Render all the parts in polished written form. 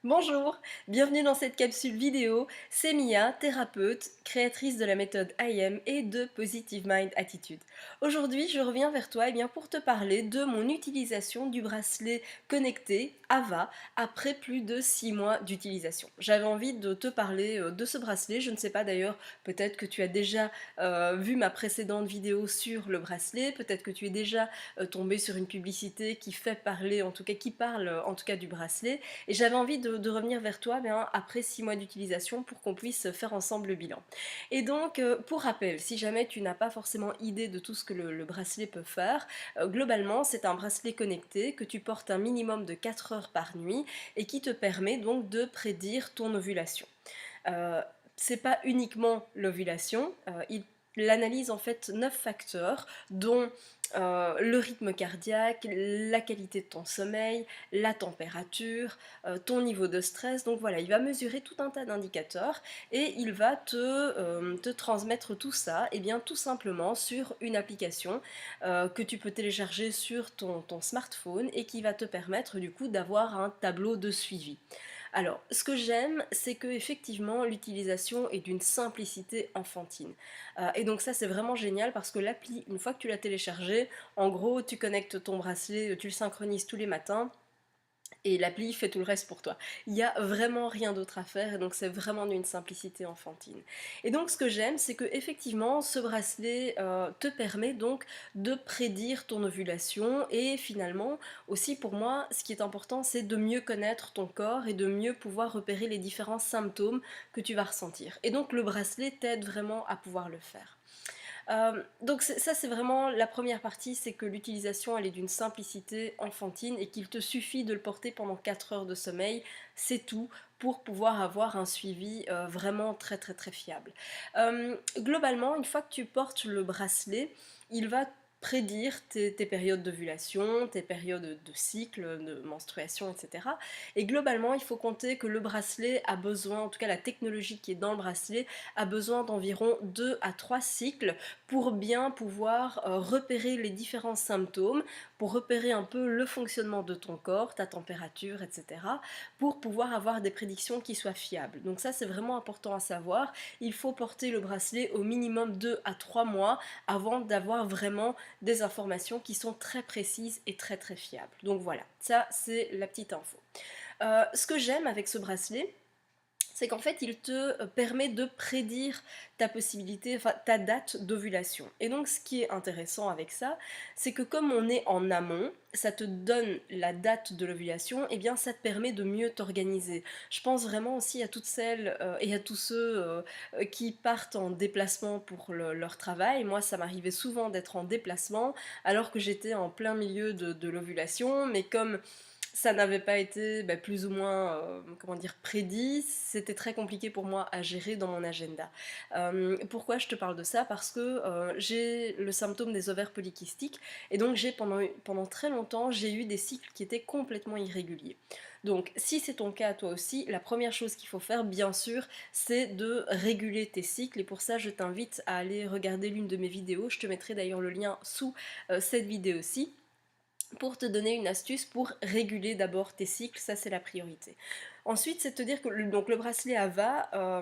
Bonjour, bienvenue dans cette capsule vidéo. C'est Mia, thérapeute, créatrice de la méthode IM et de Positive Mind Attitude. Aujourd'hui, je reviens vers toi pour te parler de mon utilisation du bracelet connecté AVA après plus de 6 mois d'utilisation. J'avais envie de te parler de ce bracelet. Je ne sais pas d'ailleurs, peut-être que tu as déjà vu ma précédente vidéo sur le bracelet, peut-être que tu es déjà tombé sur une publicité qui fait parler, en tout cas qui parle en tout cas du bracelet. Et j'avais envie de revenir vers toi après 6 mois d'utilisation pour qu'on puisse faire ensemble le bilan. Et donc, pour rappel, si jamais tu n'as pas forcément idée de tout ce que le bracelet peut faire, globalement, c'est un bracelet connecté que tu portes un minimum de 4 heures par nuit et qui te permet donc de prédire ton ovulation. Euh, c'est pas uniquement l'ovulation, il analyse en fait 9 facteurs, dont le rythme cardiaque, la qualité de ton sommeil, la température, ton niveau de stress. Donc voilà, il va mesurer tout un tas d'indicateurs et il va te transmettre tout ça, et bien tout simplement sur une application que tu peux télécharger sur ton smartphone et qui va te permettre du coup d'avoir un tableau de suivi. Alors, ce que j'aime, c'est que effectivement l'utilisation est d'une simplicité enfantine. Et donc ça, c'est vraiment génial parce que l'appli, une fois que tu l'as téléchargé, en gros, tu connectes ton bracelet, tu le synchronises tous les matins et l'appli fait tout le reste pour toi. Il n'y a vraiment rien d'autre à faire et donc c'est vraiment d'une simplicité enfantine. Et donc ce que j'aime, c'est que effectivement ce bracelet te permet donc de prédire ton ovulation et finalement aussi pour moi ce qui est important c'est de mieux connaître ton corps et de mieux pouvoir repérer les différents symptômes que tu vas ressentir. Et donc le bracelet t'aide vraiment à pouvoir le faire. Donc ça c'est vraiment la première partie, c'est que l'utilisation elle est d'une simplicité enfantine et qu'il te suffit de le porter pendant 4 heures de sommeil, c'est tout pour pouvoir avoir un suivi vraiment très très très fiable. Globalement, une fois que tu portes le bracelet, il va prédire tes périodes d'ovulation, tes périodes de cycle, de menstruation, etc. Et globalement, il faut compter que le bracelet a besoin, en tout cas la technologie qui est dans le bracelet, a besoin d'environ 2 à 3 cycles pour bien pouvoir repérer les différents symptômes, pour repérer un peu le fonctionnement de ton corps, ta température, etc., pour pouvoir avoir des prédictions qui soient fiables. Donc ça, c'est vraiment important à savoir. Il faut porter le bracelet au minimum 2 à 3 mois avant d'avoir vraiment des informations qui sont très précises et très très fiables. Donc voilà, ça c'est la petite info. Ce que j'aime avec ce bracelet, c'est qu'en fait il te permet de prédire ta possibilité, enfin ta date d'ovulation. Et donc ce qui est intéressant avec ça, c'est que comme on est en amont, ça te donne la date de l'ovulation, et bien ça te permet de mieux t'organiser. Je pense vraiment aussi à toutes celles et à tous ceux qui partent en déplacement pour leur travail. Moi ça m'arrivait souvent d'être en déplacement alors que j'étais en plein milieu de l'ovulation, mais comme ça n'avait pas été plus ou moins comment dire, prédit, c'était très compliqué pour moi à gérer dans mon agenda. Pourquoi je te parle de ça? Parce que j'ai le symptôme des ovaires polykystiques et donc pendant très longtemps j'ai eu des cycles qui étaient complètement irréguliers. Donc si c'est ton cas toi aussi, la première chose qu'il faut faire bien sûr c'est de réguler tes cycles et pour ça je t'invite à aller regarder l'une de mes vidéos, je te mettrai d'ailleurs le lien sous cette vidéo-ci pour te donner une astuce pour réguler d'abord tes cycles, ça c'est la priorité. Ensuite, c'est de te dire que donc, le bracelet AVA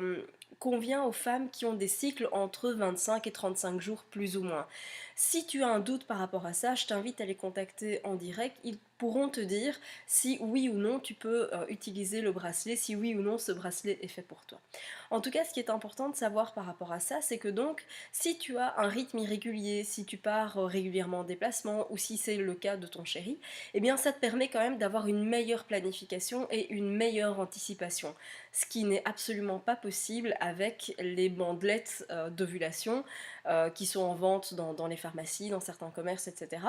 convient aux femmes qui ont des cycles entre 25 et 35 jours plus ou moins. Si tu as un doute par rapport à ça, je t'invite à les contacter en direct. Ils pourront te dire si oui ou non tu peux utiliser le bracelet, si oui ou non ce bracelet est fait pour toi. En tout cas, ce qui est important de savoir par rapport à ça, c'est que donc si tu as un rythme irrégulier, si tu pars régulièrement en déplacement ou si c'est le cas de ton chéri, eh bien ça te permet quand même d'avoir une meilleure planification et une meilleure anticipation. Ce qui n'est absolument pas possible avec les bandelettes d'ovulation qui sont en vente dans les pharmacies, dans certains commerces, etc.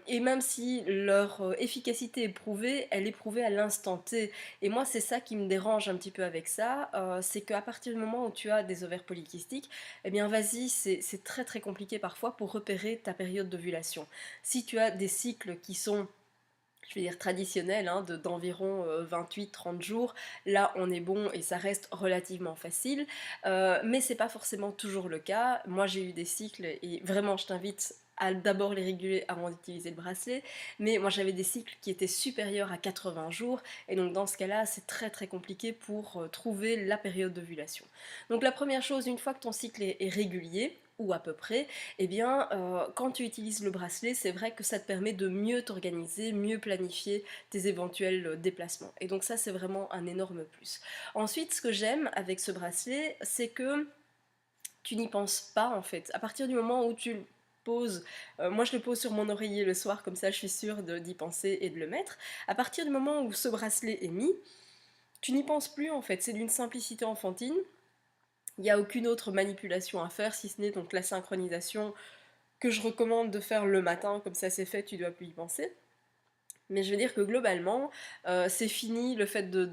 Et même si leur efficacité est prouvée, elle est prouvée à l'instant T. Et moi, c'est ça qui me dérange un petit peu avec ça, c'est qu'à partir du moment où tu as des ovaires polykystiques, eh bien vas-y, c'est très très compliqué parfois pour repérer ta période d'ovulation. Si tu as des cycles qui sont je vais dire traditionnel, d'environ 28-30 jours, là on est bon et ça reste relativement facile, mais c'est pas forcément toujours le cas. Moi j'ai eu des cycles et vraiment je t'invite à d'abord les réguler avant d'utiliser le bracelet, mais moi j'avais des cycles qui étaient supérieurs à 80 jours, et donc dans ce cas-là, c'est très très compliqué pour trouver la période d'ovulation. Donc la première chose, une fois que ton cycle est régulier, ou à peu près, eh bien, quand tu utilises le bracelet, c'est vrai que ça te permet de mieux t'organiser, mieux planifier tes éventuels déplacements. Et donc ça, c'est vraiment un énorme plus. Ensuite, ce que j'aime avec ce bracelet, c'est que tu n'y penses pas en fait. À partir du moment où tu le poses, moi je le pose sur mon oreiller le soir, comme ça je suis sûre d'y penser et de le mettre. À partir du moment où ce bracelet est mis, tu n'y penses plus en fait. C'est d'une simplicité enfantine. Il n'y a aucune autre manipulation à faire, si ce n'est donc la synchronisation que je recommande de faire le matin, comme ça c'est fait, tu dois plus y penser. Mais je veux dire que globalement, c'est fini le fait de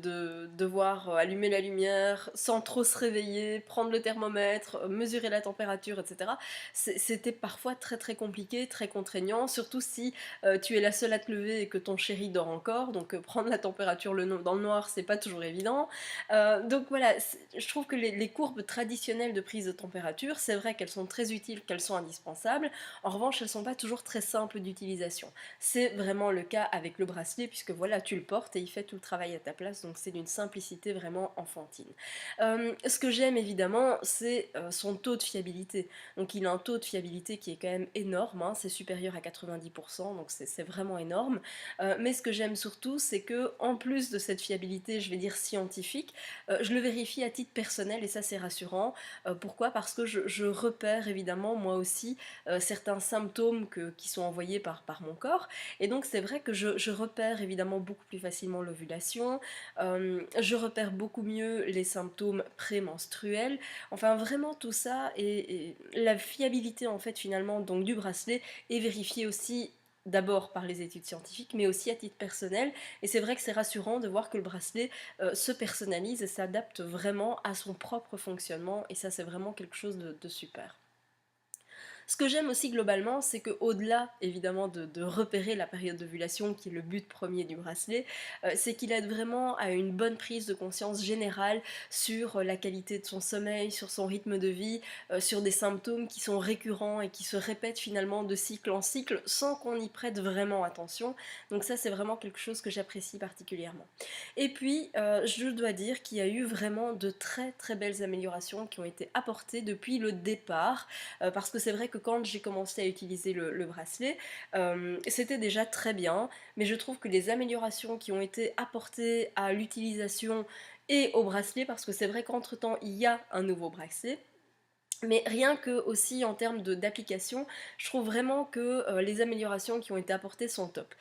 devoir allumer la lumière sans trop se réveiller, prendre le thermomètre, mesurer la température, etc. C'était parfois très très compliqué, très contraignant, surtout si tu es la seule à te lever et que ton chéri dort encore, donc prendre la température dans le noir, c'est pas toujours évident. Donc voilà, je trouve que les courbes traditionnelles de prise de température, c'est vrai qu'elles sont très utiles, qu'elles sont indispensables, en revanche, elles sont pas toujours très simples d'utilisation. C'est vraiment le cas avec le bracelet, puisque voilà, tu le portes et il fait tout le travail à ta place, donc c'est d'une simplicité vraiment enfantine. Ce que j'aime évidemment, c'est son taux de fiabilité. Donc il a un taux de fiabilité qui est quand même énorme, hein, c'est supérieur à 90%, donc c'est vraiment énorme. Mais ce que j'aime surtout, c'est que en plus de cette fiabilité, je vais dire scientifique, je le vérifie à titre personnel et ça c'est rassurant. Pourquoi? Parce que je repère évidemment moi aussi certains symptômes qui sont envoyés par mon corps. Et donc c'est vrai que je repère évidemment beaucoup plus facilement l'ovulation, je repère beaucoup mieux les symptômes prémenstruels, enfin vraiment tout ça, et la fiabilité en fait finalement donc du bracelet est vérifiée aussi d'abord par les études scientifiques, mais aussi à titre personnel. Et c'est vrai que c'est rassurant de voir que le bracelet se personnalise et s'adapte vraiment à son propre fonctionnement, et ça c'est vraiment quelque chose de super. Ce que j'aime aussi globalement, c'est qu'au-delà évidemment de repérer la période d'ovulation, qui est le but premier du bracelet, c'est qu'il aide vraiment à une bonne prise de conscience générale sur la qualité de son sommeil, sur son rythme de vie, sur des symptômes qui sont récurrents et qui se répètent finalement de cycle en cycle sans qu'on y prête vraiment attention. Donc ça, c'est vraiment quelque chose que j'apprécie particulièrement. Et puis, je dois dire qu'il y a eu vraiment de très très belles améliorations qui ont été apportées depuis le départ, parce que c'est vrai que quand j'ai commencé à utiliser le bracelet, c'était déjà très bien, mais je trouve que les améliorations qui ont été apportées à l'utilisation et au bracelet, parce que c'est vrai qu'entre-temps, il y a un nouveau bracelet, mais rien que aussi en termes d'application, je trouve vraiment que les améliorations qui ont été apportées sont top.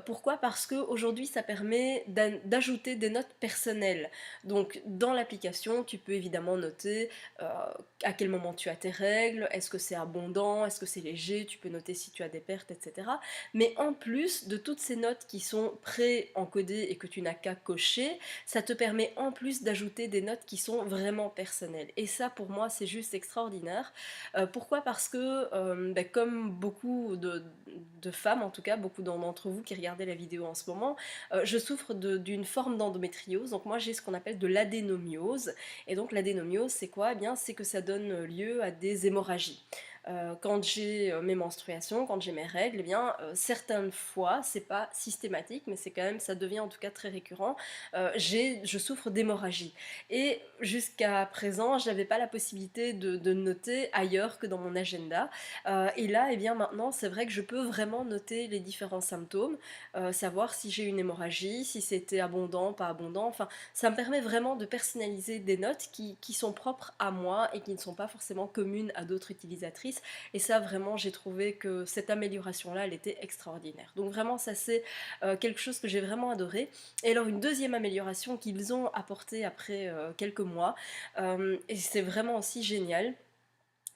Pourquoi? Parce qu'aujourd'hui ça permet d'ajouter des notes personnelles. Donc dans l'application, tu peux évidemment noter à quel moment tu as tes règles, est-ce que c'est abondant, est-ce que c'est léger, tu peux noter si tu as des pertes, etc. Mais en plus de toutes ces notes qui sont pré-encodées et que tu n'as qu'à cocher, ça te permet en plus d'ajouter des notes qui sont vraiment personnelles. Et ça pour moi c'est juste extraordinaire. Pourquoi? Parce que comme beaucoup de femmes, en tout cas beaucoup d'entre vous qui regardez la vidéo en ce moment, je souffre d'une forme d'endométriose. Donc moi j'ai ce qu'on appelle de l'adénomiose. Et donc l'adénomiose c'est quoi? Eh bien c'est que ça donne lieu à des hémorragies. Quand j'ai mes menstruations, quand j'ai mes règles, eh bien certaines fois, c'est pas systématique, mais c'est quand même, ça devient en tout cas très récurrent, je souffre d'hémorragie. Et jusqu'à présent, je n'avais pas la possibilité de noter ailleurs que dans mon agenda. Et là, eh bien maintenant, c'est vrai que je peux vraiment noter les différents symptômes, savoir si j'ai une hémorragie, si c'était abondant, pas abondant. Enfin, ça me permet vraiment de personnaliser des notes qui sont propres à moi et qui ne sont pas forcément communes à d'autres utilisatrices. Et ça vraiment j'ai trouvé que cette amélioration là elle était extraordinaire, donc vraiment ça c'est quelque chose que j'ai vraiment adoré. Et alors une deuxième amélioration qu'ils ont apportée après quelques mois, et c'est vraiment aussi génial,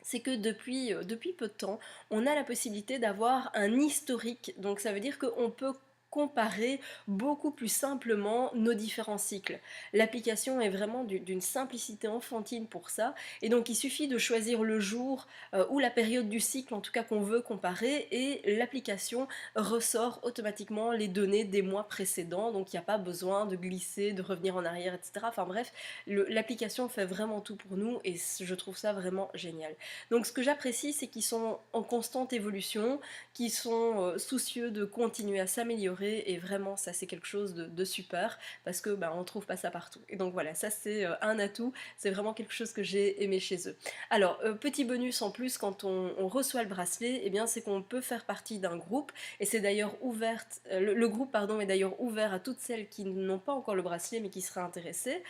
c'est que depuis peu de temps, on a la possibilité d'avoir un historique. Donc ça veut dire qu'on peut comparer beaucoup plus simplement nos différents cycles. L'application est vraiment d'une simplicité enfantine pour ça, et donc il suffit de choisir le jour ou la période du cycle en tout cas qu'on veut comparer, et l'application ressort automatiquement les données des mois précédents, donc il n'y a pas besoin de glisser, de revenir en arrière, etc. Enfin bref, l'application fait vraiment tout pour nous et je trouve ça vraiment génial. Donc ce que j'apprécie, c'est qu'ils sont en constante évolution, qu'ils sont soucieux de continuer à s'améliorer, et vraiment ça c'est quelque chose de super, parce que bah, on trouve pas ça partout. Et donc voilà, ça c'est un atout, c'est vraiment quelque chose que j'ai aimé chez eux. Alors, petit bonus en plus, quand on reçoit le bracelet, eh bien c'est qu'on peut faire partie d'un groupe, et c'est d'ailleurs ouvert, le groupe pardon, est d'ailleurs ouvert à toutes celles qui n'ont pas encore le bracelet mais qui seraient intéressées.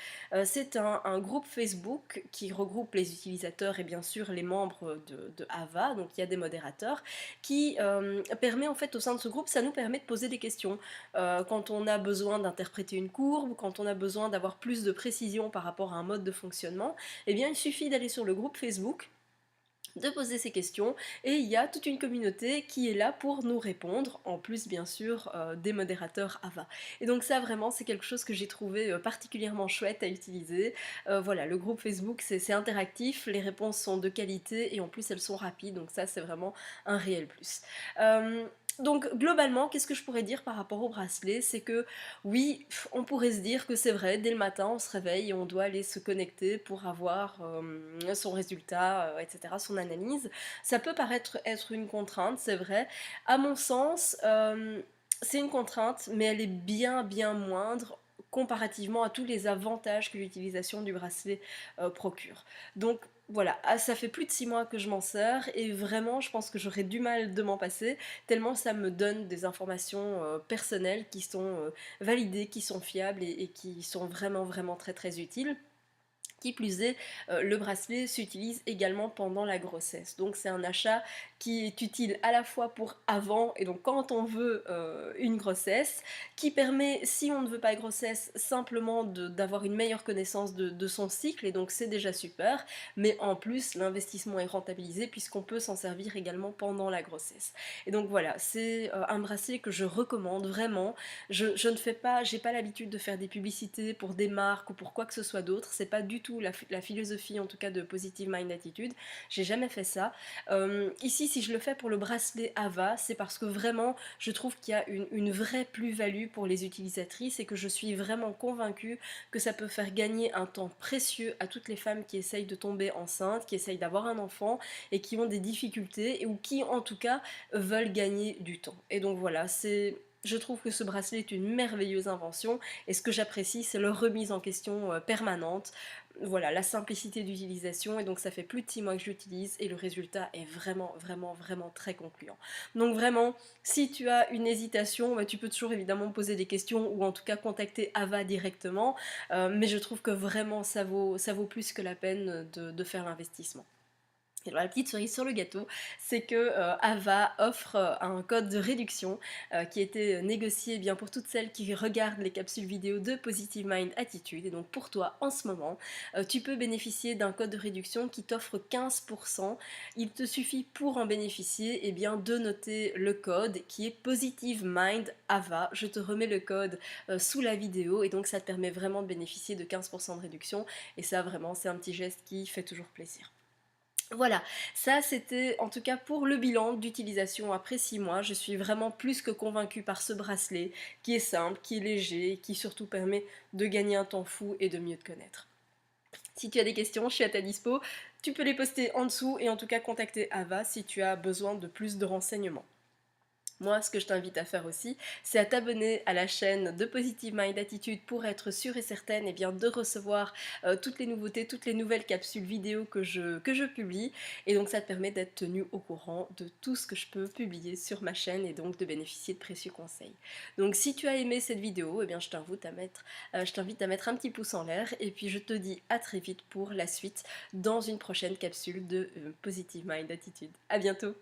C'est un groupe Facebook qui regroupe les utilisateurs et bien sûr les membres de Ava, donc il y a des modérateurs, qui permet en fait au sein de ce groupe, ça nous permet de poser des questions. Quand on a besoin d'interpréter une courbe, quand on a besoin d'avoir plus de précision par rapport à un mode de fonctionnement, eh bien il suffit d'aller sur le groupe Facebook, de poser ces questions, et il y a toute une communauté qui est là pour nous répondre, en plus bien sûr des modérateurs AVA. Et donc ça vraiment c'est quelque chose que j'ai trouvé particulièrement chouette à utiliser. Voilà, le groupe Facebook c'est interactif, les réponses sont de qualité et en plus elles sont rapides, donc ça c'est vraiment un réel plus. Donc globalement, qu'est-ce que je pourrais dire par rapport au bracelet? C'est que oui, on pourrait se dire que c'est vrai, dès le matin on se réveille et on doit aller se connecter pour avoir son résultat, etc., son analyse. Ça peut paraître être une contrainte, c'est vrai. À mon sens, c'est une contrainte, mais elle est bien moindre comparativement à tous les avantages que l'utilisation du bracelet procure. Donc voilà, ça fait plus de 6 mois que je m'en sers et vraiment je pense que j'aurais du mal de m'en passer, tellement ça me donne des informations personnelles qui sont validées, qui sont fiables et qui sont vraiment très utiles. Qui plus est, le bracelet s'utilise également pendant la grossesse. Donc c'est un achat qui est utile à la fois pour avant, et donc quand on veut une grossesse, qui permet, si on ne veut pas de grossesse, simplement d'avoir une meilleure connaissance de son cycle, et donc c'est déjà super, mais en plus l'investissement est rentabilisé puisqu'on peut s'en servir également pendant la grossesse. Et donc voilà, c'est un bracelet que je recommande vraiment. Je ne fais pas, j'ai pas l'habitude de faire des publicités pour des marques ou pour quoi que ce soit d'autre, c'est pas du tout la philosophie en tout cas de Positive Mind Attitude, j'ai jamais fait ça. Ici si je le fais pour le bracelet Ava, c'est parce que vraiment je trouve qu'il y a une vraie plus-value pour les utilisatrices et que je suis vraiment convaincue que ça peut faire gagner un temps précieux à toutes les femmes qui essayent de tomber enceintes, qui essayent d'avoir un enfant et qui ont des difficultés ou qui en tout cas veulent gagner du temps. Et donc voilà, je trouve que ce bracelet est une merveilleuse invention, et ce que j'apprécie c'est leur remise en question permanente. Voilà, la simplicité d'utilisation, et donc ça fait plus de 6 mois que je l'utilise et le résultat est vraiment très concluant. Donc vraiment, si tu as une hésitation, bah, tu peux toujours évidemment poser des questions ou en tout cas contacter Ava directement, mais je trouve que vraiment ça vaut plus que la peine de faire l'investissement. Et alors, la petite cerise sur le gâteau, c'est que Ava offre un code de réduction qui a été négocié bien pour toutes celles qui regardent les capsules vidéo de Positive Mind Attitude. Et donc pour toi, en ce moment, tu peux bénéficier d'un code de réduction qui t'offre 15%. Il te suffit pour en bénéficier de noter le code qui est Positive Mind Ava. Je te remets le code sous la vidéo et donc ça te permet vraiment de bénéficier de 15% de réduction. Et ça vraiment, c'est un petit geste qui fait toujours plaisir. Voilà, ça c'était en tout cas pour le bilan d'utilisation après 6 mois. Je suis vraiment plus que convaincue par ce bracelet qui est simple, qui est léger, qui surtout permet de gagner un temps fou et de mieux te connaître. Si tu as des questions, je suis à ta dispo. Tu peux les poster en dessous et en tout cas contacter Ava si tu as besoin de plus de renseignements. Moi, ce que je t'invite à faire aussi, c'est à t'abonner à la chaîne de Positive Mind Attitude pour être sûre et certaine de recevoir toutes les nouveautés, toutes les nouvelles capsules vidéo que je publie. Et donc ça te permet d'être tenu au courant de tout ce que je peux publier sur ma chaîne et donc de bénéficier de précieux conseils. Donc si tu as aimé cette vidéo, je t'invite à mettre un petit pouce en l'air et puis je te dis à très vite pour la suite dans une prochaine capsule de Positive Mind Attitude. À bientôt!